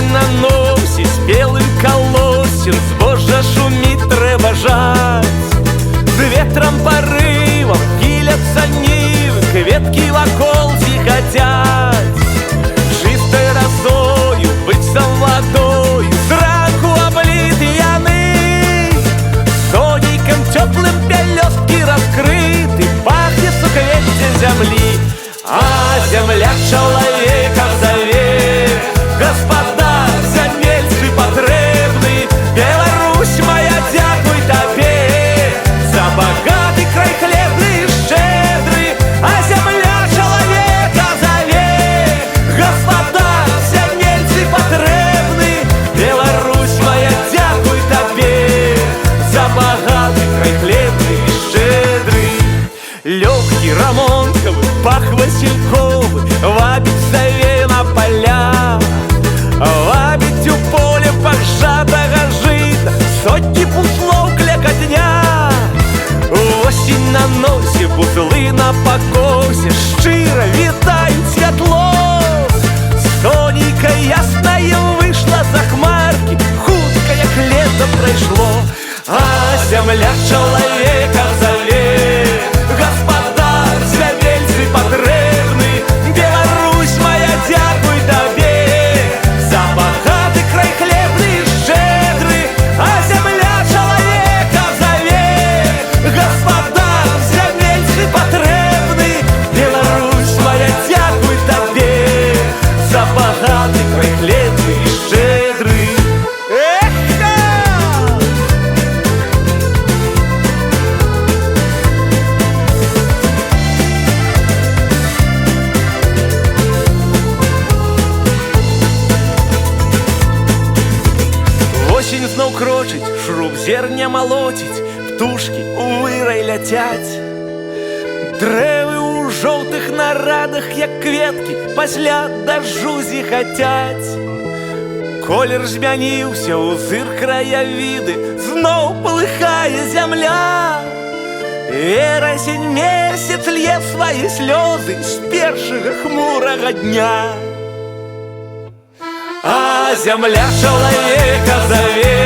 Осінь на носі, спелым колосен, збожжа шумить, трэба жаць. З ветром порывом кілятся нивы, кветки вакол зіхацяць. Чистой росою, быццам водою, зранку облиты яны. Сонейком теплым пялёсткі раскрыты, пахнет суквецце зямлі. А земля чалавека зове, господа, зямельцы патрэбны. Беларусь моя, дзякуй табе за багаты край хлебны і шчэдры. А земля чалавека зове, господа, зямельцы патрэбны. Беларусь моя, дзякуй табе за багаты край хлебны і шчэдры. Лёгкі рамонкавы, пах васильковы вабіць заве на поля. Вабіць у поле пах жатага жыта, сотні буслоў клякатня. Осень на носе, бузлы на пакосе, шчыра вітаюць святло. Сонейка яснае выйшла за хмаркі, хутка як лета прайшло. А земля чалавека заве, господа, зямельцы патрэбны. Беларусь моя, дзякуй табе за багаты край хлебны і шчэдры. А земля чалавека заве, господа, зямельцы патрэбны. Беларусь моя, дзякуй табе за багаты край хлебны і шчэдры. Осень зноў крочыць, шруб зерня малоціць, птушкі ў вырай ляцяць. Дрэвы ў жоўтых нарадах, як кветкі, пасля дажджу зіхацяць. Колер змяніўся, узыр краявіды, зноў палыхае зямля. Верасень месяц лье свае слёзы з першага хмурага дня. А земля чалавека заве,